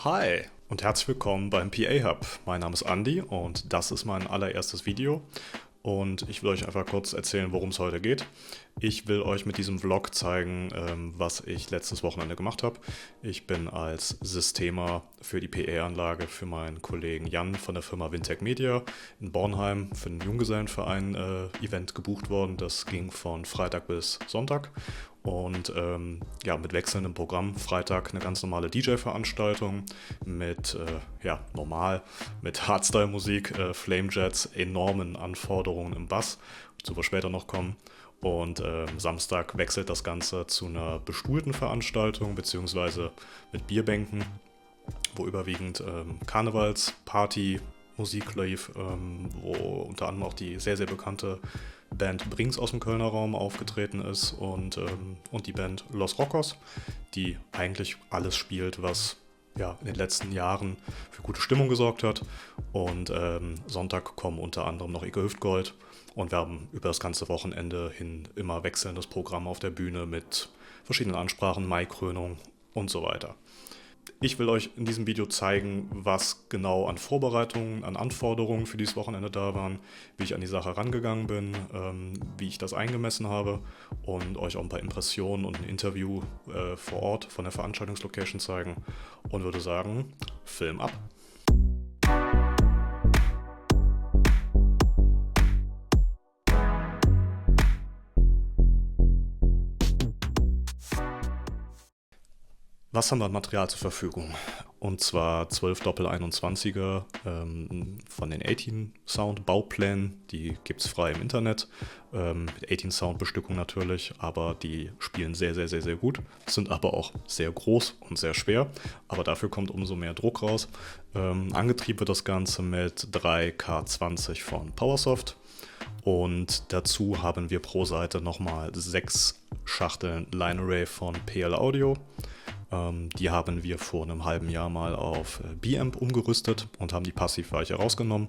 Hi und herzlich willkommen beim PA Hub. Mein Name ist Andi und das ist mein allererstes Video und ich will euch einfach kurz erzählen, worum es heute geht. Ich will euch mit diesem Vlog zeigen, was ich letztes Wochenende gemacht habe. Ich bin als Systemer für die PA-Anlage für meinen Kollegen Jan von der Firma Wintec Media in Bornheim für einen Junggesellenverein-Event gebucht worden. Das ging von Freitag bis Sonntag. Und mit wechselndem Programm. Freitag eine ganz normale DJ-Veranstaltung mit mit Hardstyle-Musik, Flamejets, enormen Anforderungen im Bass, wozu wir später noch kommen. Und Samstag wechselt das Ganze zu einer bestuhlten Veranstaltung beziehungsweise mit Bierbänken, wo überwiegend Karnevals-Party Musik lief, wo unter anderem auch die sehr, sehr bekannte Band Brings aus dem Kölner Raum aufgetreten ist und die Band Los Rockos, die eigentlich alles spielt, was in den letzten Jahren für gute Stimmung gesorgt hat. Und Sonntag kommen unter anderem noch Ike Hüftgold und wir haben über das ganze Wochenende hin immer wechselndes Programm auf der Bühne mit verschiedenen Ansprachen, Maikrönung und so weiter. Ich will euch in diesem Video zeigen, was genau an Vorbereitungen, an Anforderungen für dieses Wochenende da waren, wie ich an die Sache rangegangen bin, wie ich das eingemessen habe und euch auch ein paar Impressionen und ein Interview vor Ort von der Veranstaltungslocation zeigen und würde sagen, Film ab! Was haben wir an Material zur Verfügung? Und zwar 12 Doppel-21er von den 18 Sound Bauplänen, die gibt es frei im Internet, mit 18 Sound Bestückung natürlich, aber die spielen sehr, sehr, sehr, sehr gut, sind aber auch sehr groß und sehr schwer, aber dafür kommt umso mehr Druck raus. Angetrieben wird das Ganze mit 3 K20 von Powersoft und dazu haben wir pro Seite nochmal 6 Schachteln Line Array von PL Audio. Die haben wir vor einem halben Jahr mal auf B-Amp umgerüstet und haben die Passivweiche rausgenommen.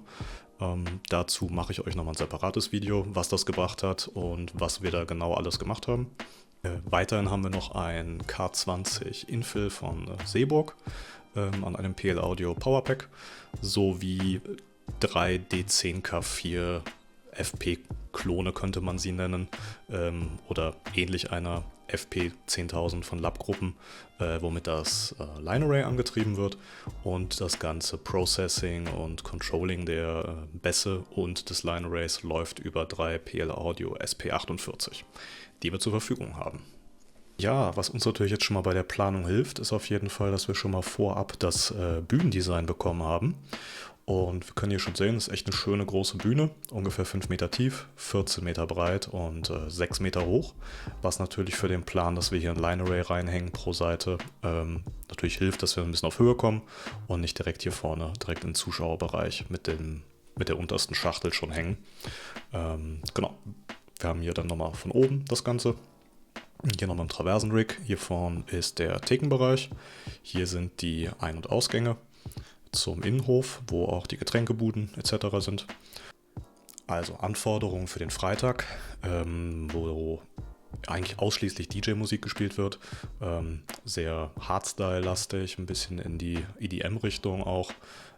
Dazu mache ich euch nochmal ein separates Video, was das gebracht hat und was wir da genau alles gemacht haben. Weiterhin haben wir noch ein K20 Infill von Seeburg an einem PL Audio Powerpack sowie 3 D10K4 FP-Klone könnte man sie nennen, oder ähnlich einer FP 10.000 von Lab-Gruppen, womit das Line Array angetrieben wird und das ganze Processing und Controlling der Bässe und des Line Arrays läuft über 3 PL Audio SP48, die wir zur Verfügung haben. Ja, was uns natürlich jetzt schon mal bei der Planung hilft, ist auf jeden Fall, dass wir schon mal vorab das Bühnendesign bekommen haben. Und wir können hier schon sehen, es ist echt eine schöne große Bühne, ungefähr 5 Meter tief, 14 Meter breit und 6 Meter hoch, was natürlich für den Plan, dass wir hier ein Line Array reinhängen pro Seite, natürlich hilft, dass wir ein bisschen auf Höhe kommen und nicht direkt hier vorne, direkt im Zuschauerbereich mit der untersten Schachtel schon hängen. Genau, wir haben hier dann nochmal von oben das Ganze. Hier nochmal ein Traversen-Rig, hier vorne ist der Thekenbereich, hier sind die Ein- und Ausgänge zum Innenhof, wo auch die Getränkebuden etc. sind. Also Anforderungen für den Freitag, wo eigentlich ausschließlich DJ-Musik gespielt wird. Sehr Hardstyle-lastig, ein bisschen in die EDM-Richtung auch.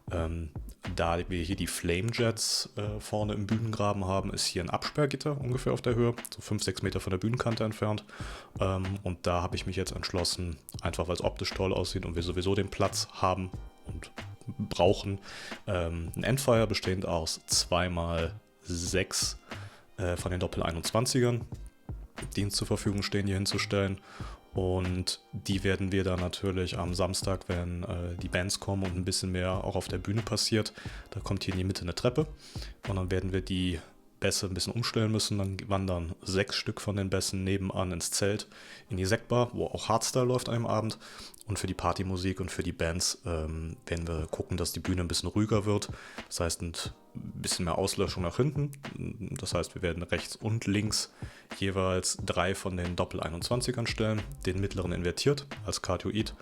Da wir hier die Flamejets vorne im Bühnengraben haben, ist hier ein Absperrgitter ungefähr auf der Höhe, so 5-6 Meter von der Bühnenkante entfernt. Und da habe ich mich jetzt entschlossen, einfach weil es optisch toll aussieht und wir sowieso den Platz haben und brauchen, ein Endfire bestehend aus 2x6 von den Doppel-21ern, die uns zur Verfügung stehen, hier hinzustellen. Und die werden wir dann natürlich am Samstag, wenn die Bands kommen und ein bisschen mehr auch auf der Bühne passiert, da kommt hier in die Mitte eine Treppe und dann werden wir die Bässe ein bisschen umstellen müssen. Dann wandern 6 Stück von den Bässen nebenan ins Zelt, in die Sektbar, wo auch Hardstyle läuft an einem Abend. Und für die Partymusik und für die Bands werden wir gucken, dass die Bühne ein bisschen ruhiger wird. Das heißt, ein bisschen mehr Auslöschung nach hinten. Das heißt, wir werden rechts und links jeweils 3 von den Doppel-21ern stellen. Den mittleren invertiert als Cardioid.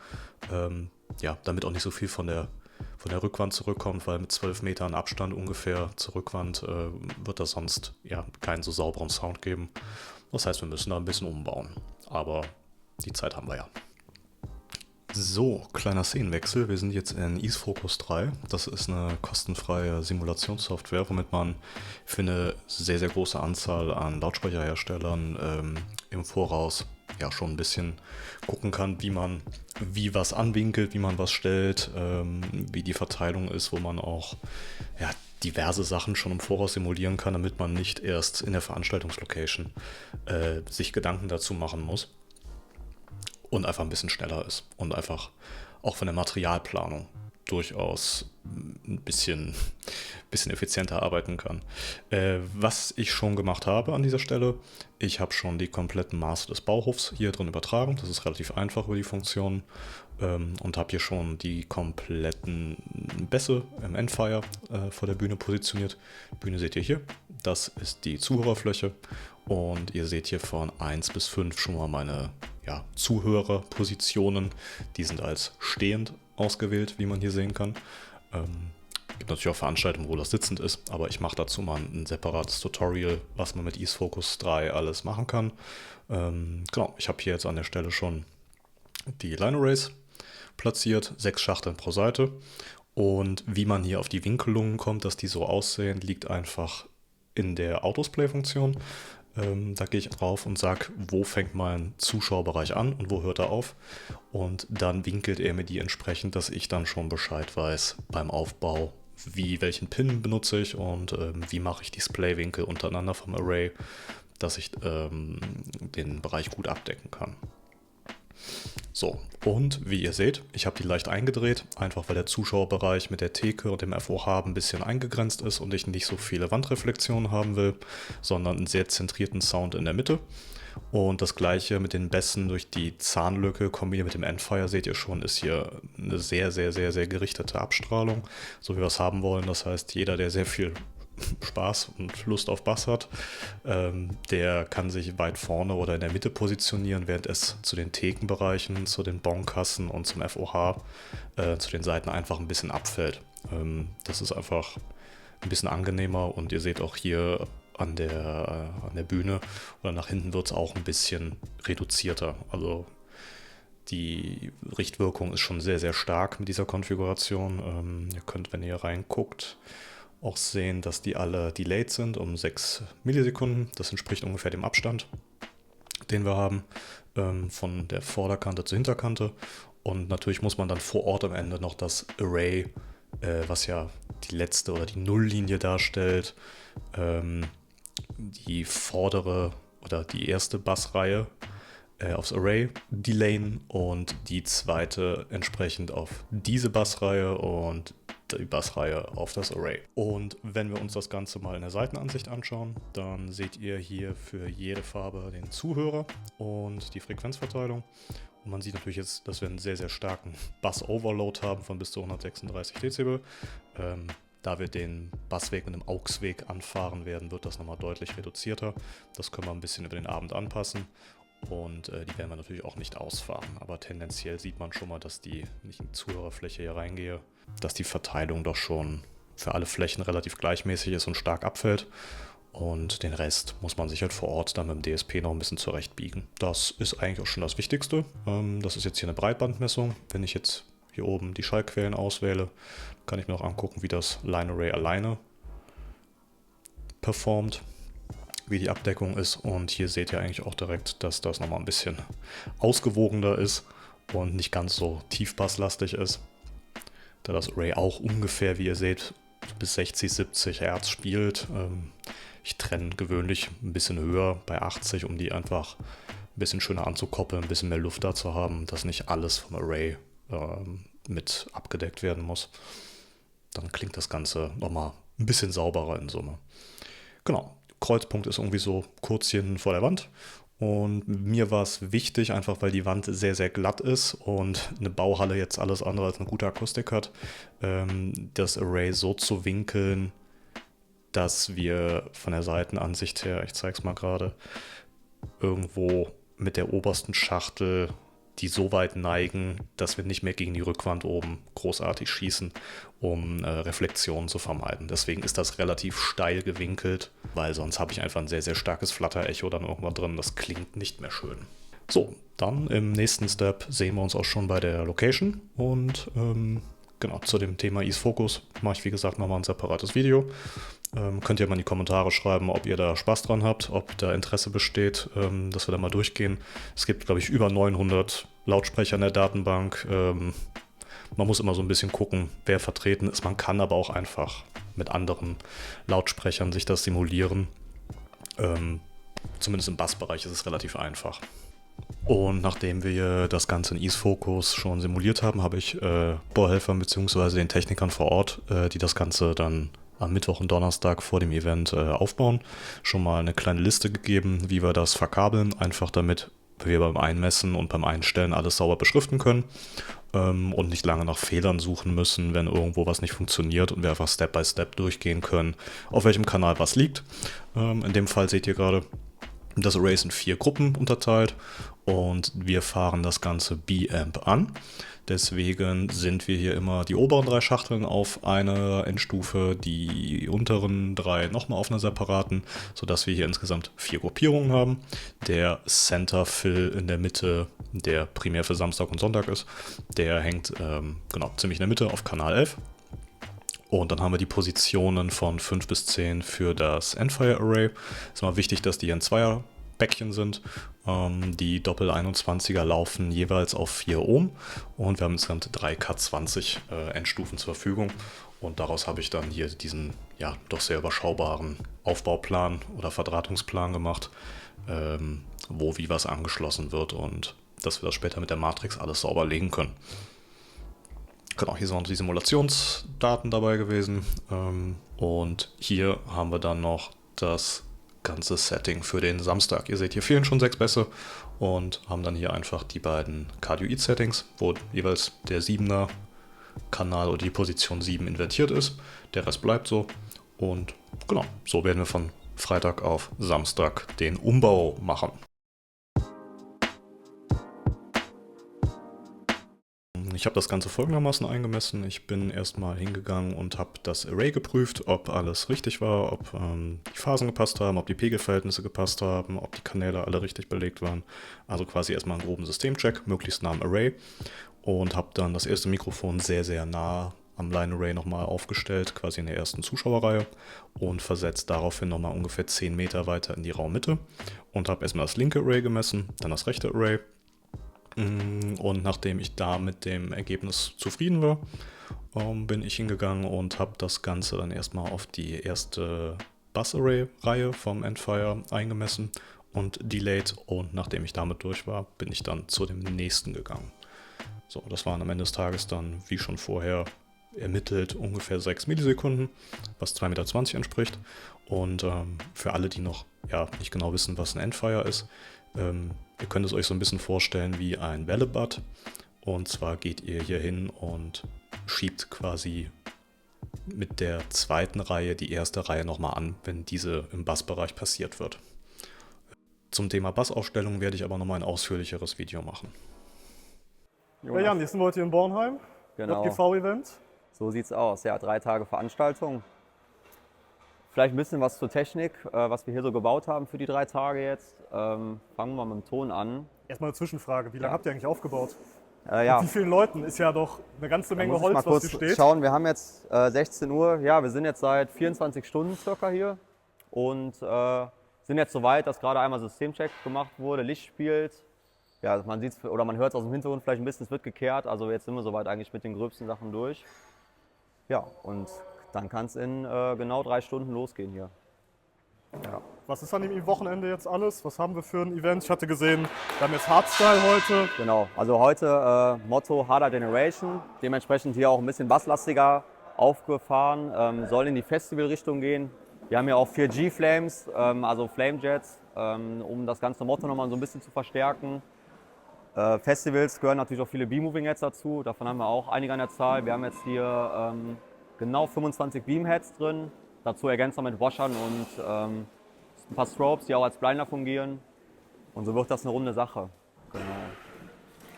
Damit auch nicht so viel von der Rückwand zurückkommt, weil mit 12 Metern Abstand ungefähr zur Rückwand wird das sonst keinen so sauberen Sound geben. Das heißt, wir müssen da ein bisschen umbauen. Aber die Zeit haben wir ja. So, kleiner Szenenwechsel. Wir sind jetzt in EaseFocus 3. Das ist eine kostenfreie Simulationssoftware, womit man für eine sehr, sehr große Anzahl an Lautsprecherherstellern im Voraus ja schon ein bisschen gucken kann, wie man wie was anwinkelt, wie man was stellt, wie die Verteilung ist, wo man auch ja, diverse Sachen schon im Voraus simulieren kann, damit man nicht erst in der Veranstaltungslocation sich Gedanken dazu machen muss. Und einfach ein bisschen schneller ist und einfach auch von der Materialplanung durchaus bisschen effizienter arbeiten kann. Was ich schon gemacht habe an dieser Stelle, ich habe schon die kompletten Maße des Bauhofs hier drin übertragen. Das ist relativ einfach über die Funktionen und habe hier schon die kompletten Bässe im Endfire vor der Bühne positioniert. Bühne seht ihr hier, das ist die Zuhörerfläche und ihr seht hier von 1 bis 5 schon mal meine Zuhörerpositionen. Die sind als stehend ausgewählt, wie man hier sehen kann. Gibt natürlich auch Veranstaltungen, wo das sitzend ist, aber ich mache dazu mal ein separates Tutorial, was man mit EaseFocus 3 alles machen kann. Genau, ich habe hier jetzt an der Stelle schon die Line Arrays platziert, 6 Schachteln pro Seite. Und wie man hier auf die Winkelungen kommt, dass die so aussehen, liegt einfach in der Autosplay-Funktion. Da gehe ich drauf und sage, wo fängt mein Zuschauerbereich an und wo hört er auf. Und dann winkelt er mir die entsprechend, dass ich dann schon Bescheid weiß beim Aufbau, welchen Pin benutze ich und wie mache ich Displaywinkel untereinander vom Array, dass ich den Bereich gut abdecken kann. So, und wie ihr seht, ich habe die leicht eingedreht, einfach weil der Zuschauerbereich mit der Theke und dem FOH ein bisschen eingegrenzt ist und ich nicht so viele Wandreflexionen haben will, sondern einen sehr zentrierten Sound in der Mitte. Und das gleiche mit den Bässen durch die Zahnlücke kombiniert mit dem Endfire, seht ihr schon, ist hier eine sehr, sehr, sehr, sehr gerichtete Abstrahlung, so wie wir es haben wollen. Das heißt, jeder, der sehr viel Spaß und Lust auf Bass hat, der kann sich weit vorne oder in der Mitte positionieren, während es zu den Thekenbereichen, zu den Bonkassen und zum FOH zu den Seiten einfach ein bisschen abfällt. Das ist einfach ein bisschen angenehmer und ihr seht auch hier an der Bühne oder nach hinten wird es auch ein bisschen reduzierter. Also die Richtwirkung ist schon sehr, sehr stark mit dieser Konfiguration. Ihr könnt, wenn ihr reinguckt, auch sehen, dass die alle delayed sind um 6 Millisekunden. Das entspricht ungefähr dem Abstand, den wir haben, von der Vorderkante zur Hinterkante. Und natürlich muss man dann vor Ort am Ende noch das Array, was ja die letzte oder die Nulllinie darstellt, die vordere oder die erste Bassreihe aufs Array delayen und die zweite entsprechend auf diese Bassreihe und die Bassreihe auf das Array. Und wenn wir uns das Ganze mal in der Seitenansicht anschauen, dann seht ihr hier für jede Farbe den Zuhörer und die Frequenzverteilung. Und man sieht natürlich jetzt, dass wir einen sehr, sehr starken Bass-Overload haben von bis zu 136 Dezibel. Da wir den Bassweg mit einem AUX-Weg anfahren werden, wird das nochmal deutlich reduzierter. Das können wir ein bisschen über den Abend anpassen. Und die werden wir natürlich auch nicht ausfahren. Aber tendenziell sieht man schon mal, dass wenn ich in die Zuhörerfläche hier reingehe, dass die Verteilung doch schon für alle Flächen relativ gleichmäßig ist und stark abfällt. Und den Rest muss man sich halt vor Ort dann mit dem DSP noch ein bisschen zurechtbiegen. Das ist eigentlich auch schon das Wichtigste. Das ist jetzt hier eine Breitbandmessung. Wenn ich jetzt hier oben die Schallquellen auswähle, kann ich mir noch angucken, wie das Line Array alleine performt, wie die Abdeckung ist. Und hier seht ihr eigentlich auch direkt, dass das nochmal ein bisschen ausgewogener ist und nicht ganz so tiefbasslastig ist. Da das Array auch ungefähr, wie ihr seht, bis 60, 70 Hertz spielt. Ich trenne gewöhnlich ein bisschen höher bei 80, um die einfach ein bisschen schöner anzukoppeln, ein bisschen mehr Luft da zu haben, dass nicht alles vom Array mit abgedeckt werden muss. Dann klingt das Ganze nochmal ein bisschen sauberer in Summe. Genau. Kreuzpunkt ist irgendwie so kurz hier hinten vor der Wand und mir war es wichtig, einfach weil die Wand sehr, sehr glatt ist und eine Bauhalle jetzt alles andere als eine gute Akustik hat, das Array so zu winkeln, dass wir von der Seitenansicht her, ich zeige es mal gerade, irgendwo mit der obersten Schachtel die so weit neigen, dass wir nicht mehr gegen die Rückwand oben großartig schießen, um Reflexionen zu vermeiden. Deswegen ist das relativ steil gewinkelt, weil sonst habe ich einfach ein sehr, sehr starkes Flutter-Echo dann irgendwann drin. Das klingt nicht mehr schön. So, dann im nächsten Step sehen wir uns auch schon bei der Location und genau, zu dem Thema Ease Focus mache ich wie gesagt nochmal ein separates Video. Könnt ihr mal in die Kommentare schreiben, ob ihr da Spaß dran habt, ob da Interesse besteht, dass wir da mal durchgehen. Es gibt, glaube ich, über 900 Lautsprecher in der Datenbank. Man muss immer so ein bisschen gucken, wer vertreten ist. Man kann aber auch einfach mit anderen Lautsprechern sich das simulieren. Zumindest im Bassbereich ist es relativ einfach. Und nachdem wir das Ganze in Ease Focus schon simuliert haben, habe ich Bauhelfern bzw. den Technikern vor Ort, die das Ganze dann am Mittwoch und Donnerstag vor dem Event aufbauen, schon mal eine kleine Liste gegeben, wie wir das verkabeln, einfach damit wir beim Einmessen und beim Einstellen alles sauber beschriften können und nicht lange nach Fehlern suchen müssen, wenn irgendwo was nicht funktioniert und wir einfach Step by Step durchgehen können, auf welchem Kanal was liegt. In dem Fall seht ihr gerade, das Array ist in 4 Gruppen unterteilt und wir fahren das Ganze B-Amp an. Deswegen sind wir hier immer die oberen 3 Schachteln auf einer Endstufe, die unteren 3 nochmal auf einer separaten, sodass wir hier insgesamt 4 Gruppierungen haben. Der Center Fill in der Mitte, der primär für Samstag und Sonntag ist, der hängt genau ziemlich in der Mitte auf Kanal 11. Und dann haben wir die Positionen von 5 bis 10 für das Endfire Array. Es ist mal wichtig, dass die in Zweierbäckchen sind. Die Doppel-21er laufen jeweils auf 4 Ohm und wir haben insgesamt 3 K20 Endstufen zur Verfügung. Und daraus habe ich dann hier diesen ja doch sehr überschaubaren Aufbauplan oder Verdrahtungsplan gemacht, wo wie was angeschlossen wird und dass wir das später mit der Matrix alles sauber legen können. Genau, hier sind die Simulationsdaten dabei gewesen und hier haben wir dann noch das ganze Setting für den Samstag. Ihr seht, hier fehlen schon 6 Bässe und haben dann hier einfach die beiden Cardioid-Settings, wo jeweils der 7er Kanal oder die Position 7 invertiert ist. Der Rest bleibt so und genau, so werden wir von Freitag auf Samstag den Umbau machen. Ich habe das Ganze folgendermaßen eingemessen. Ich bin erstmal hingegangen und habe das Array geprüft, ob alles richtig war, ob die Phasen gepasst haben, ob die Pegelverhältnisse gepasst haben, ob die Kanäle alle richtig belegt waren. Also quasi erstmal einen groben Systemcheck, möglichst nah am Array. Und habe dann das erste Mikrofon sehr, sehr nah am Line-Array nochmal aufgestellt, quasi in der ersten Zuschauerreihe und versetzt daraufhin nochmal ungefähr 10 Meter weiter in die Raummitte und habe erstmal das linke Array gemessen, dann das rechte Array. Und nachdem ich da mit dem Ergebnis zufrieden war, bin ich hingegangen und habe das Ganze dann erstmal auf die erste Bus-Array-Reihe vom Endfire eingemessen und delayed. Und nachdem ich damit durch war, bin ich dann zu dem nächsten gegangen. So, das waren am Ende des Tages dann, wie schon vorher ermittelt, ungefähr 6 Millisekunden, was 2,20 Meter entspricht. Und für alle, die noch nicht genau wissen, was ein Endfire ist, ihr könnt es euch so ein bisschen vorstellen wie ein Wellebad. Und zwar geht ihr hier hin und schiebt quasi mit der zweiten Reihe die erste Reihe nochmal an, wenn diese im Bassbereich passiert wird. Zum Thema Bassaufstellung werde ich aber nochmal ein ausführlicheres Video machen. Ja, Jan, jetzt sind wir heute hier in Bornheim, Genau. JGV-Event. So sieht's aus. Ja, 3 Tage Veranstaltung. Vielleicht ein bisschen was zur Technik, was wir hier so gebaut haben für die 3 Tage jetzt. Fangen wir mal mit dem Ton an. Erstmal eine Zwischenfrage, wie lange habt ihr eigentlich aufgebaut? Ja, Mit wie vielen Leuten? Ist ja doch eine ganze da Menge muss ich mal Holz, was kurz hier steht. schauen. Wir haben jetzt 16 Uhr. Ja, wir sind jetzt seit 24 Stunden circa hier und sind jetzt so weit, dass gerade einmal Systemcheck gemacht wurde, Licht spielt. Ja, man sieht's oder man hört es aus dem Hintergrund vielleicht ein bisschen, es wird gekehrt. Also jetzt sind wir soweit eigentlich mit den gröbsten Sachen durch. Ja, und dann kann es in genau 3 Stunden losgehen hier. Ja. Was ist an dem Wochenende jetzt alles? Was haben wir für ein Event? Ich hatte gesehen, wir haben jetzt Hardstyle heute. Genau, also heute Motto Harder Generation, dementsprechend hier auch ein bisschen basslastiger aufgefahren, soll in die Festivalrichtung gehen. Wir haben ja auch 4 G-Flames, also Flamejets, um das ganze Motto nochmal so ein bisschen zu verstärken. Festivals gehören natürlich auch viele B-Moving-Heads dazu, davon haben wir auch einige an der Zahl. Wir haben jetzt hier genau 25 Beam-Heads drin, dazu ergänzt mit Washern und ein paar Strobes, die auch als Blinder fungieren. Und so wird das eine runde Sache.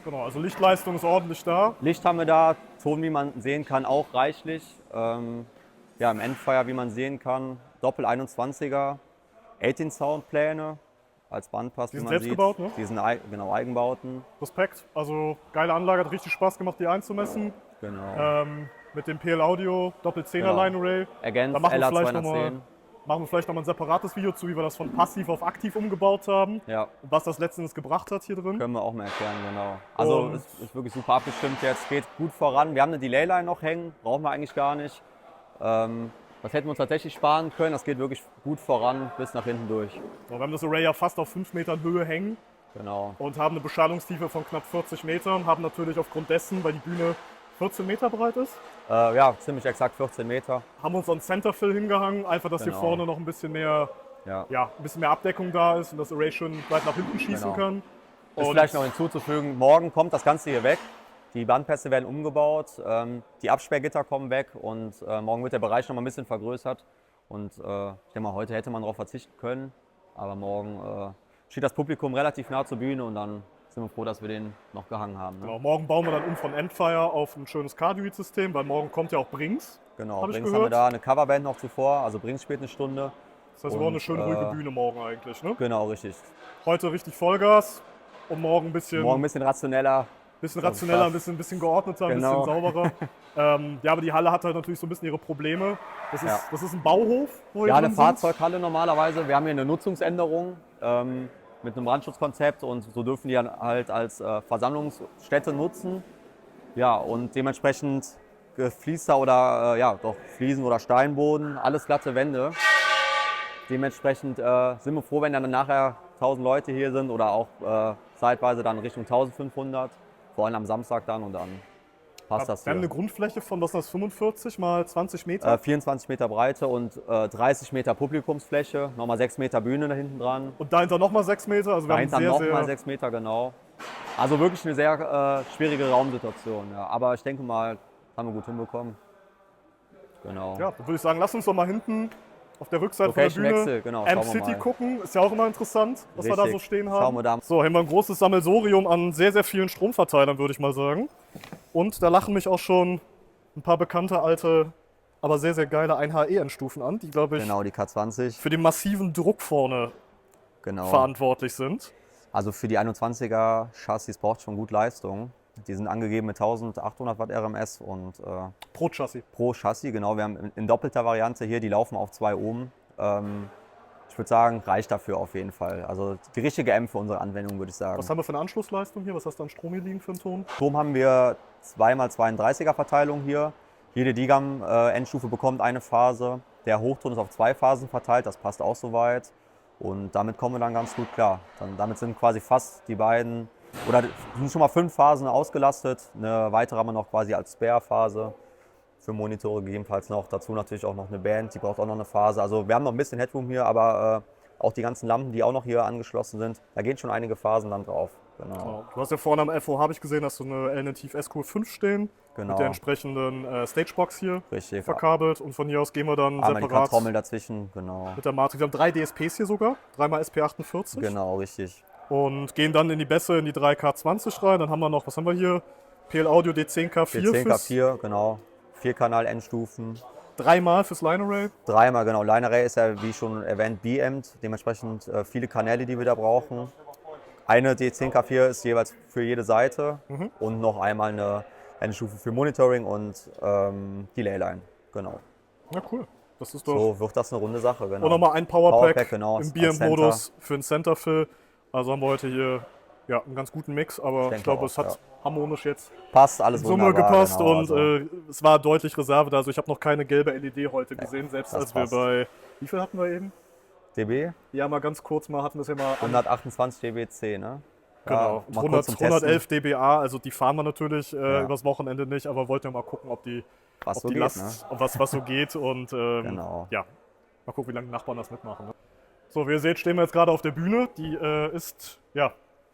Genau, also Lichtleistung ist ordentlich da. Licht haben wir da, Ton, wie man sehen kann, auch reichlich. Ja, im Endfire, wie man sehen kann, Doppel 21er, 18 Soundpläne als Bandpass, Die wie sind man selbst sieht. gebaut, ne? Die sind genau Eigenbauten. Respekt. Also geile Anlage, hat richtig Spaß gemacht, die einzumessen. Genau. Mit dem PL Audio Doppel-10er Genau. Line Array. Against Da machen wir vielleicht LA210. noch mal ein separates Video zu, wie wir das von passiv auf aktiv umgebaut haben. Ja, Und was das letztendlich gebracht hat hier drin. können wir auch mal erklären, genau. Also Und- ist wirklich super abgestimmt jetzt, geht gut voran. Wir haben eine Delay-Line noch hängen, brauchen wir eigentlich gar nicht. Das hätten wir uns tatsächlich sparen können, das geht wirklich gut voran bis nach hinten durch. So, wir haben das Array ja fast auf 5 Metern Höhe hängen Genau. und haben eine Beschallungstiefe von knapp 40 Metern. Haben natürlich aufgrund dessen, weil die Bühne 14 Meter breit ist, Ja, ziemlich exakt 14 Meter. haben uns an Centerfill hingehangen, einfach, dass hier Genau. vorne noch ein bisschen mehr, Ja. ein bisschen mehr Abdeckung da ist und das Array schön weit nach hinten schießen Genau. kann. Ist Und vielleicht noch hinzuzufügen, morgen kommt das Ganze hier weg. Die Bandpässe werden umgebaut, die Absperrgitter kommen weg und morgen wird der Bereich noch mal ein bisschen vergrößert. Und ich denke mal, heute hätte man darauf verzichten können, aber morgen steht das Publikum relativ nah zur Bühne und dann sind wir froh, dass wir den noch gehangen haben. Ne? genau, morgen bauen wir dann um von Endfire auf ein schönes Cardioid-System, weil morgen kommt ja auch Brings. Genau, Hab ich Brings haben wir gehört. da eine Coverband noch zuvor, also Brings spielt eine Stunde. Das heißt, wir brauchen eine Und, schöne ruhige Bühne morgen eigentlich. Ne? Genau, richtig. Heute richtig Vollgas und morgen ein bisschen, Morgen ein bisschen rationeller. bisschen rationeller, ein Spaß. bisschen geordneter, ein Genau. bisschen sauberer. Ja, aber die Halle hat halt natürlich so ein bisschen ihre Probleme. Das ist, Ja. das ist ein Bauhof, wo wir Ja, eine drin sind. Fahrzeughalle normalerweise. Wir haben hier eine Nutzungsänderung mit einem Brandschutzkonzept und so dürfen die dann halt als Versammlungsstätte nutzen. Ja, und dementsprechend gefließter oder Fliesen oder Steinboden, alles glatte Wände. Dementsprechend sind wir froh, wenn dann nachher 1000 Leute hier sind oder auch zeitweise dann Richtung 1500, vor allem am Samstag dann und dann passt das Wir haben eine hier. Grundfläche von, was ist das, 45 mal 20 Meter. 24 Meter Breite und 30 Meter Publikumsfläche, nochmal 6 Meter Bühne da hinten dran. Und dahinter nochmal 6 Meter. Also wir haben Dahinter sehr, nochmal sehr, 6 Meter, genau. Also wirklich eine sehr schwierige Raumsituation. Ja. Aber ich denke mal, haben wir gut hinbekommen. Genau. ja, dann würde ich sagen, lass uns doch mal hinten auf der Rückseite von der Bühne Location-Wechsel, genau, Amp schauen wir City mal. gucken. Ist ja auch immer interessant, was wir da so Richtig. stehen haben. Schauen wir da. So, haben wir ein großes Sammelsorium an sehr, sehr vielen Stromverteilern, würde ich mal sagen. Und da lachen mich auch schon ein paar bekannte alte, aber sehr, sehr geile 1HE-Endstufen an, die, glaube ich, Genau, die K20. für den massiven Druck vorne Genau. verantwortlich sind. Also für die 21er Chassis braucht schon gut Leistung. Die sind angegeben mit 1800 Watt RMS und Pro Chassis. pro Chassis, genau. Wir haben in doppelter Variante hier, die laufen auf 2 Ohm. Ich würde sagen, reicht dafür auf jeden Fall. Also die richtige M für unsere Anwendung, würde ich sagen. Was haben wir für eine Anschlussleistung hier? Was hast du an Strom hier liegen für einen Ton? Strom haben wir 2x32er Verteilung hier. Jede DIGAM-Endstufe bekommt eine Phase. Der Hochton ist auf 2 Phasen verteilt, das passt auch soweit. Und damit kommen wir dann ganz gut klar. Damit sind quasi fast die beiden, oder sind schon mal 5 Phasen ausgelastet. Eine weitere haben wir noch quasi als Spare-Phase für Monitore gegebenenfalls noch. Dazu natürlich auch noch eine Band, die braucht auch noch eine Phase. Also wir haben noch ein bisschen Headroom hier, aber auch die ganzen Lampen, die auch noch hier angeschlossen sind, da gehen schon einige Phasen dann drauf. Genau. Du hast ja vorne am FO, habe ich gesehen, hast du eine L-Nativ SQ5 stehen. Genau. Mit der entsprechenden Stagebox hier Richtig. verkabelt. Und von hier aus gehen wir dann Einmal die separat Trommel dazwischen, genau. mit der Matrix. Wir haben 3 DSPs hier sogar, 3x SP48. Genau, richtig. Und gehen dann in die Bässe in die 3K20 rein. Dann haben wir noch, was haben wir hier? PL Audio D10K4 10K4, genau. 4-Kanal-Endstufen. 3x fürs Line Array. Dreimal, genau. Line Array ist ja, wie schon erwähnt, B-Amp. Dementsprechend viele Kanäle, die wir da brauchen. Eine D10K4 ist jeweils für jede Seite. Und noch einmal eine Endstufe für Monitoring und die Leyline. Genau. Ja, cool. Das ist doch. So wird das eine runde Sache, genau. Und nochmal ein Powerpack, Powerpack, genau, im als BM-Modus für den Centerfill. Also haben wir heute hier ja, einen ganz guten Mix, aber ich denke glaube, auch, es hat harmonisch jetzt Passt alles in Summe wunderbar, gepasst genau, und also es war deutlich Reserve da. Also ich habe noch keine gelbe LED heute gesehen, selbst das als wir passt. bei, wie viel hatten wir eben? dB, Ja, mal ganz kurz mal, hatten wir es ja mal an, 128 dBc, ne? genau, Ja, mal kurz zum 111 dBA, also die fahren wir natürlich Ja. übers Wochenende nicht, aber wollten ja mal gucken, ob die, Was ob so die geht, Last, ne? ob was so geht und Genau. ja, mal gucken, wie lange die Nachbarn das mitmachen. Ne? So, wie ihr seht, stehen wir jetzt gerade auf der Bühne, die ist ja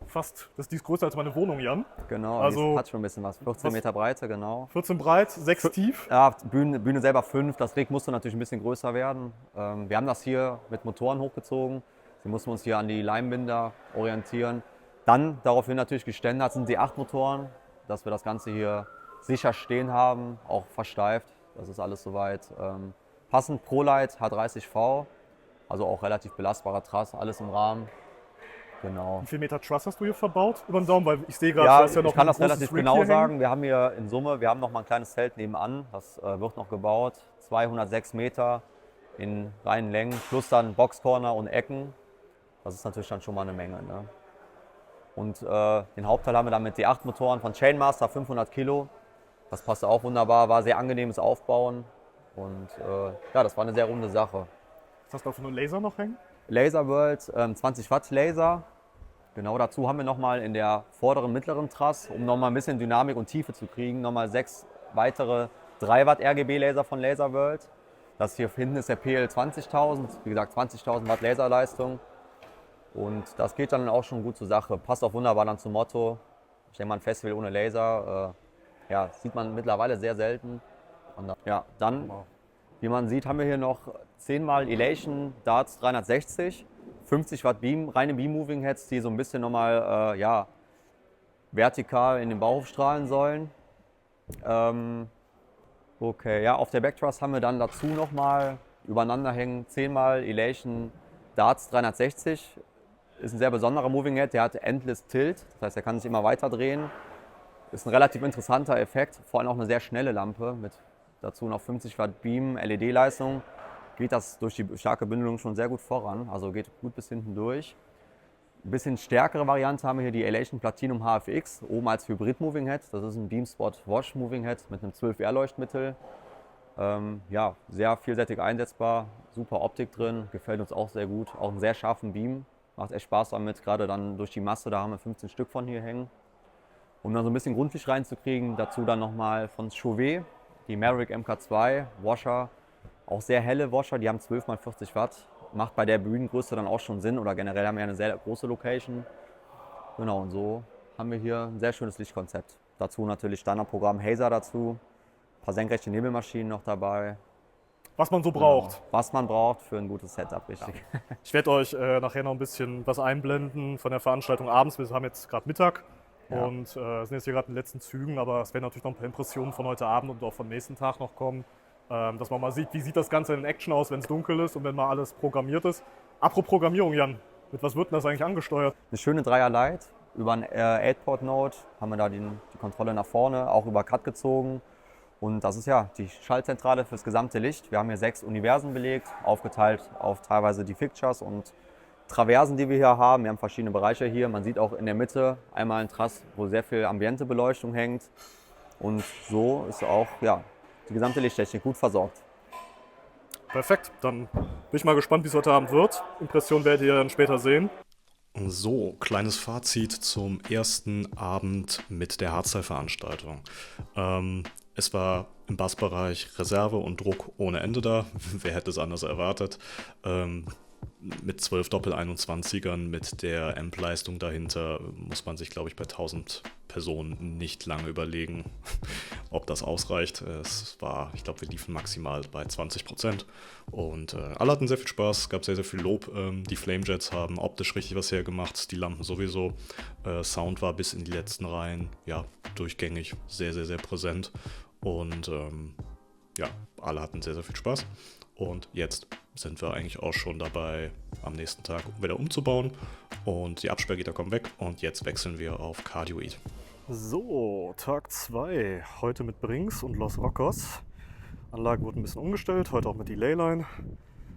fast, die ist größer als meine Wohnung, Jan. Genau, Also- die hat schon ein bisschen was. 14 Was- Meter Breite, genau. 14 breit, 6 tief. Ja, Bühne selber 5, das Rig musste natürlich ein bisschen größer werden. Wir haben das hier mit Motoren hochgezogen. Sie mussten uns hier an die Leimbinder orientieren. Dann daraufhin natürlich geständert sind die 8 Motoren, dass wir das Ganze hier sicher stehen haben, auch versteift. Das ist alles soweit. Passend ProLite H30V, also auch relativ belastbarer Trass, alles im Rahmen. Genau. Wie viel Meter Truss hast du hier verbaut? Über den Daumen, weil ich sehe gerade, Ja, da ist ja noch ich kann ein das großes relativ Rig genau hier sagen. hängen. Wir haben hier in Summe, wir haben noch mal ein kleines Zelt nebenan, das wird noch gebaut. 206 Meter in reinen Längen, plus dann Boxcorner und Ecken. Das ist natürlich dann schon mal eine Menge. Ne? Und den Hauptteil haben wir dann mit D8-Motoren von Chainmaster, 500 Kilo. Das passte auch wunderbar, war sehr angenehmes Aufbauen. Und ja, das war eine sehr runde Sache. Was hast du da für einen Laser noch hängen? Laser World, 20 Watt Laser. Genau dazu haben wir nochmal in der vorderen, mittleren Truss, um nochmal ein bisschen Dynamik und Tiefe zu kriegen, nochmal 6 weitere 3 Watt RGB Laser von Laser World. Das hier hinten ist der PL 20.000, wie gesagt 20.000 Watt Laserleistung. Und das geht dann auch schon gut zur Sache. Passt auch wunderbar dann zum Motto. Ich denke mal, ein Festival ohne Laser, ja, sieht man mittlerweile sehr selten. Und ja, dann, wie man sieht, haben wir hier noch 10x Elation Darts 360, 50 Watt Beam, reine Beam-Moving Heads, die so ein bisschen nochmal ja, vertikal in den Bauhof strahlen sollen. Okay, ja, auf der Backtruss haben wir dann dazu nochmal übereinander hängen 10x Elation Darts 360. Ist ein sehr besonderer Moving Head, der hat Endless Tilt, das heißt, er kann sich immer weiter drehen. Ist ein relativ interessanter Effekt, vor allem auch eine sehr schnelle Lampe mit dazu noch 50 Watt Beam, LED-Leistung. Geht das durch die starke Bündelung schon sehr gut voran, also geht gut bis hinten durch. Ein bisschen stärkere Variante haben wir hier die Elation Platinum HFX, oben als Hybrid Moving Head. Das ist ein Beamspot Wash Moving Head mit einem 12R Leuchtmittel. Ja, sehr vielseitig einsetzbar, super Optik drin, gefällt uns auch sehr gut. Auch einen sehr scharfen Beam, macht echt Spaß damit, gerade dann durch die Masse, da haben wir 15 Stück von hier hängen. Um dann so ein bisschen Grundlicht reinzukriegen, dazu dann nochmal von Chauvet, die Maverick MK2 Washer, auch sehr helle Washer, die haben 12 x 40 Watt. Macht bei der Bühnengröße dann auch schon Sinn oder generell haben wir eine sehr große Location. Genau, und so haben wir hier ein sehr schönes Lichtkonzept. Dazu natürlich Standardprogramm Hazer dazu, ein paar senkrechte Nebelmaschinen noch dabei. Was man so braucht. Genau, was man braucht für ein gutes Setup, richtig. Ja. Ich werde euch nachher noch ein bisschen was einblenden von der Veranstaltung abends. Wir haben jetzt gerade Mittag und sind jetzt hier gerade in den letzten Zügen, aber es werden natürlich noch ein paar Impressionen von heute Abend und auch vom nächsten Tag noch kommen, dass man mal sieht, wie sieht das Ganze in Action aus, wenn es dunkel ist und wenn mal alles programmiert ist. Apropos Programmierung, Jan, mit was wird denn das eigentlich angesteuert? Eine schöne Dreier-Light. Über einen 8-Port-Node haben wir da die Kontrolle nach vorne, auch über CAD gezogen. Und das ist ja die Schaltzentrale fürs gesamte Licht. Wir haben hier 6 Universen belegt, aufgeteilt auf teilweise die Fixtures und Traversen, die wir hier haben. Wir haben verschiedene Bereiche hier. Man sieht auch in der Mitte einmal ein Truss, wo sehr viel Ambientebeleuchtung hängt. Und so ist auch ja, die gesamte Lichttechnik gut versorgt. Perfekt, dann bin ich mal gespannt, wie es heute Abend wird. Impression werdet ihr dann später sehen. So, kleines Fazit zum ersten Abend mit der Hardstyle-Veranstaltung. Es war im Bassbereich Reserve und Druck ohne Ende da. Wer hätte es anders erwartet? Mit 12 Doppel-21ern, mit der Amp-Leistung dahinter, muss man sich, glaube ich, bei 1000 Personen nicht lange überlegen, ob das ausreicht. Es war, ich glaube, wir liefen maximal bei 20%. Und alle hatten sehr viel Spaß, es gab sehr, sehr viel Lob. Die Flamejets haben optisch richtig was hergemacht, die Lampen sowieso. Sound war bis in die letzten Reihen, ja, durchgängig sehr, sehr, sehr präsent. Und ja, alle hatten sehr, sehr viel Spaß. Und jetzt sind wir eigentlich auch schon dabei, am nächsten Tag wieder umzubauen. Und die Absperrgitter kommen weg und jetzt wechseln wir auf Cardioid. So, Tag 2. Heute mit Brinks und Los Rockos. Anlage wurde ein bisschen umgestellt, heute auch mit Delay-Line.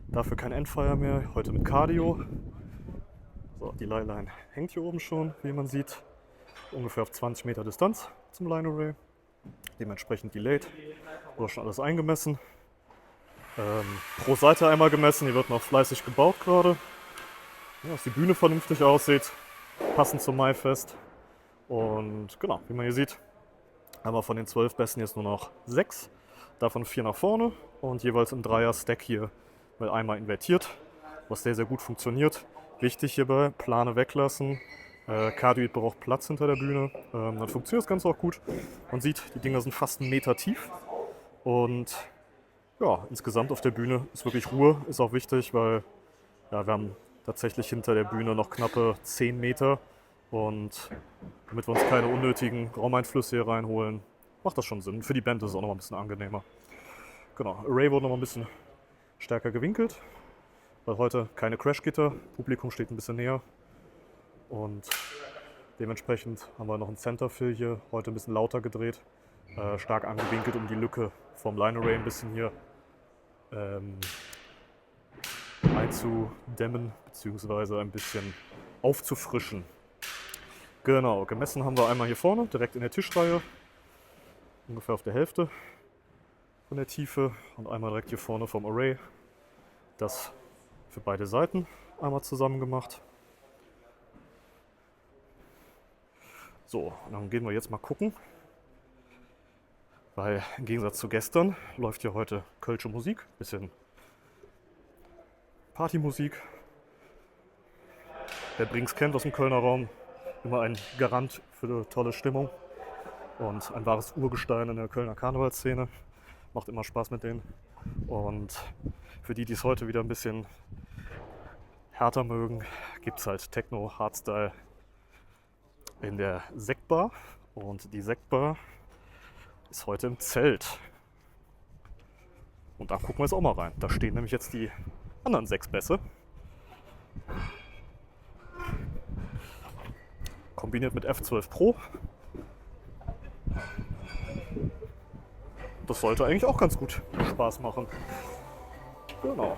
Dafür kein Endfire mehr, heute mit Cardio. So, die Delay-Line hängt hier oben schon, wie man sieht. Ungefähr auf 20 Meter Distanz zum Line Array. Dementsprechend delayed. Wurde schon alles eingemessen. Pro Seite einmal gemessen, hier wird noch fleißig gebaut gerade. Ja, dass die Bühne vernünftig aussieht, passend zum Maifest. Und genau, wie man hier sieht, haben wir von den 12 Besten jetzt nur noch 6. Davon 4 nach vorne und jeweils im Dreier-Stack hier mit einmal invertiert, was sehr, sehr gut funktioniert. Wichtig hierbei, Plane weglassen. Cardioid braucht Platz hinter der Bühne. Dann funktioniert das Ganze auch gut. Man sieht, die Dinger sind fast 1 Meter tief. Und ja, insgesamt auf der Bühne ist wirklich Ruhe, ist auch wichtig, weil ja, wir haben tatsächlich hinter der Bühne noch knappe 10 Meter. Und damit wir uns keine unnötigen Raumeinflüsse hier reinholen, macht das schon Sinn. Für die Band ist es auch noch mal ein bisschen angenehmer. Genau, Array wurde noch mal ein bisschen stärker gewinkelt, weil heute keine Crashgitter, Publikum steht ein bisschen näher. Und dementsprechend haben wir noch einen Center-Fill hier, heute ein bisschen lauter gedreht, stark angewinkelt, um die Lücke vom Line Array ein bisschen hier einzudämmen bzw. ein bisschen aufzufrischen. Genau, gemessen haben wir einmal hier vorne, direkt in der Tischreihe, ungefähr auf der Hälfte von der Tiefe, und einmal direkt hier vorne vom Array. Das für beide Seiten einmal zusammen gemacht. So, und dann gehen wir jetzt mal gucken, weil im Gegensatz zu gestern läuft hier heute kölsche Musik, bisschen Partymusik. Wer Brings kennt aus dem Kölner Raum, immer ein Garant für eine tolle Stimmung und ein wahres Urgestein in der Kölner Karnevalsszene. Macht immer Spaß mit denen. Und für die, die es heute wieder ein bisschen härter mögen, gibt es halt Techno, Hardstyle in der Sektbar. Und die Sektbar ist heute im Zelt. Und da gucken wir jetzt auch mal rein. Da stehen nämlich jetzt die anderen 6 Bässe. Kombiniert mit F12 Pro. Das sollte eigentlich auch ganz gut Spaß machen. Genau.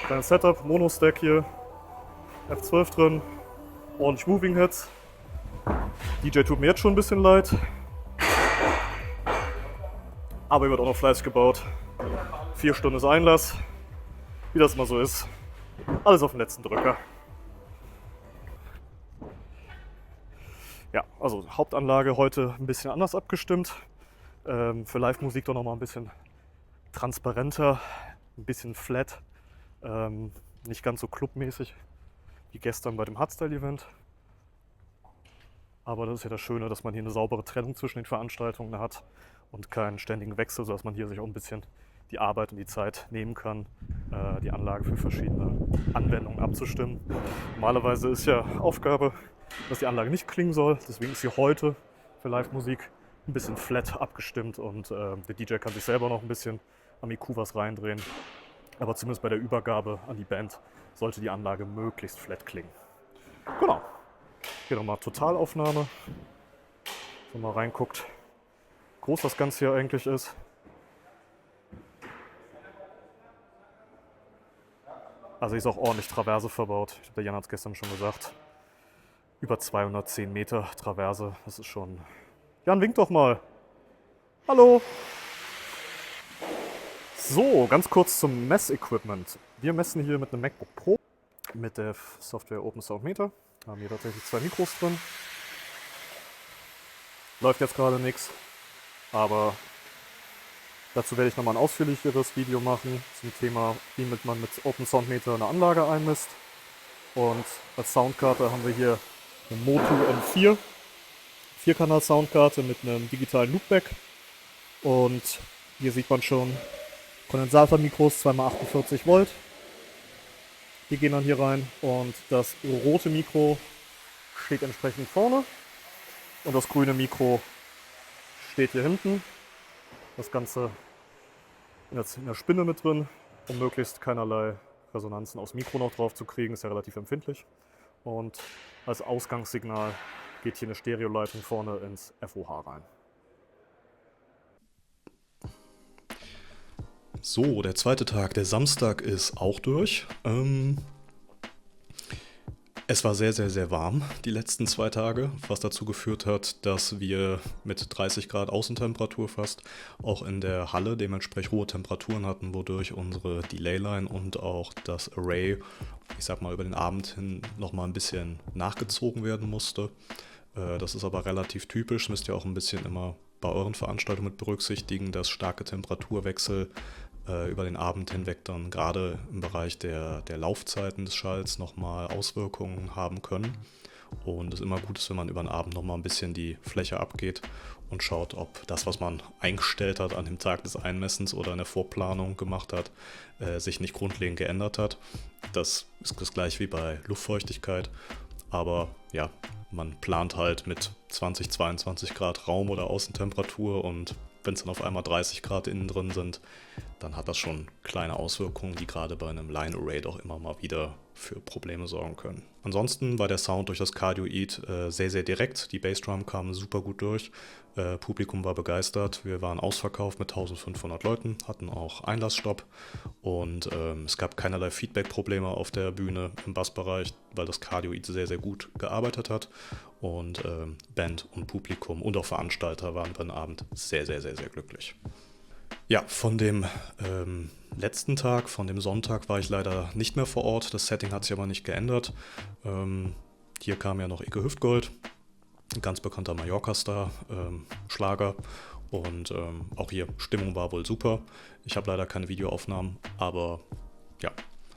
Kleines Setup, Mono-Stack hier. F12 drin. Ordentlich Moving Heads. DJ tut mir jetzt schon ein bisschen leid. Aber hier wird auch noch fleißig gebaut. 4 Stunden ist Einlass. Wie das immer so ist. Alles auf den letzten Drücker. Ja, also Hauptanlage heute ein bisschen anders abgestimmt. Für Live-Musik doch nochmal ein bisschen transparenter, ein bisschen flat. Nicht ganz so clubmäßig wie gestern bei dem Hardstyle-Event. Aber das ist ja das Schöne, dass man hier eine saubere Trennung zwischen den Veranstaltungen hat und keinen ständigen Wechsel, sodass man hier sich auch ein bisschen die Arbeit und die Zeit nehmen kann, die Anlage für verschiedene Anwendungen abzustimmen. Normalerweise ist ja Aufgabe, dass die Anlage nicht klingen soll. Deswegen ist sie heute für Live-Musik ein bisschen flat abgestimmt und der DJ kann sich selber noch ein bisschen am IQ was reindrehen. Aber zumindest bei der Übergabe an die Band sollte die Anlage möglichst flat klingen. Genau. Hier nochmal Totalaufnahme. Wenn man mal reinguckt, wie groß das Ganze hier eigentlich ist. Also ist auch ordentlich Traverse verbaut. Ich glaube, der Jan hat es gestern schon gesagt. Über 210 Meter Traverse, das ist schon... Jan, wink doch mal. Hallo. So, ganz kurz zum Messequipment. Wir messen hier mit einem MacBook Pro mit der Software Open Sound Meter. Da haben hier tatsächlich 2 Mikros drin. Läuft jetzt gerade nichts, aber dazu werde ich nochmal ein ausführlicheres Video machen zum Thema, wie man mit Open Sound Meter eine Anlage einmisst. Und als Soundkarte haben wir hier eine Motu M4, 4-Kanal Soundkarte mit einem digitalen Loopback. Und hier sieht man schon Kondensatormikros 2x48 Volt. Die gehen dann hier rein und das rote Mikro steht entsprechend vorne und das grüne Mikro steht hier hinten. Das Ganze in der Spinne mit drin, um möglichst keinerlei Resonanzen aufs Mikro noch drauf zu kriegen, ist ja relativ empfindlich. Und als Ausgangssignal geht hier eine Stereoleitung vorne ins FOH rein. So, der zweite Tag, der Samstag, ist auch durch. Es war sehr, sehr, sehr warm die letzten 2 Tage, was dazu geführt hat, dass wir mit 30 Grad Außentemperatur fast auch in der Halle dementsprechend hohe Temperaturen hatten, wodurch unsere Delay-Line und auch das Array, ich sag mal, über den Abend hin nochmal ein bisschen nachgezogen werden musste. Das ist aber relativ typisch, müsst ihr auch ein bisschen immer bei euren Veranstaltungen mit berücksichtigen, dass starke Temperaturwechsel über den Abend hinweg dann gerade im Bereich der Laufzeiten des Schalls nochmal Auswirkungen haben können. Und es immer gut ist, wenn man über den Abend nochmal ein bisschen die Fläche abgeht und schaut, ob das, was man eingestellt hat an dem Tag des Einmessens oder in der Vorplanung gemacht hat, sich nicht grundlegend geändert hat. Das ist das gleiche wie bei Luftfeuchtigkeit. Aber ja, man plant halt mit 20, 22 Grad Raum- oder Außentemperatur und wenn es dann auf einmal 30 Grad innen drin sind, dann hat das schon kleine Auswirkungen, die gerade bei einem Line Array doch immer mal wieder für Probleme sorgen können. Ansonsten war der Sound durch das Cardioid sehr, sehr direkt. Die Bassdrum kam super gut durch. Publikum war begeistert. Wir waren ausverkauft mit 1500 Leuten, hatten auch Einlassstopp und es gab keinerlei Feedback-Probleme auf der Bühne im Bassbereich, weil das Cardioid sehr, sehr gut gearbeitet hat und Band und Publikum und auch Veranstalter waren über den Abend sehr, sehr, sehr, sehr glücklich. Ja, von dem letzten Tag, von dem Sonntag, war ich leider nicht mehr vor Ort. Das Setting hat sich aber nicht geändert. Hier kam ja noch Icke Hüftgold, ein ganz bekannter Mallorca-Star, Schlager. Und auch hier, Stimmung war wohl super. Ich habe leider keine Videoaufnahmen, aber ja,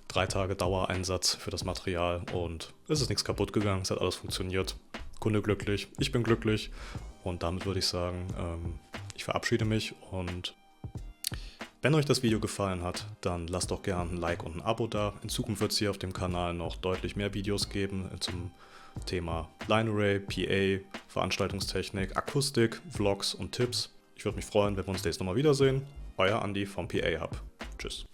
3 Tage Dauereinsatz für das Material und es ist nichts kaputt gegangen, es hat alles funktioniert. Kunde glücklich, ich bin glücklich und damit würde ich sagen, ich verabschiede mich und wenn euch das Video gefallen hat, dann lasst doch gerne ein Like und ein Abo da. In Zukunft wird es hier auf dem Kanal noch deutlich mehr Videos geben zum Thema Line Array, PA, Veranstaltungstechnik, Akustik, Vlogs und Tipps. Ich würde mich freuen, wenn wir uns nächstes Mal wiedersehen. Euer Andi vom PA Hub. Tschüss.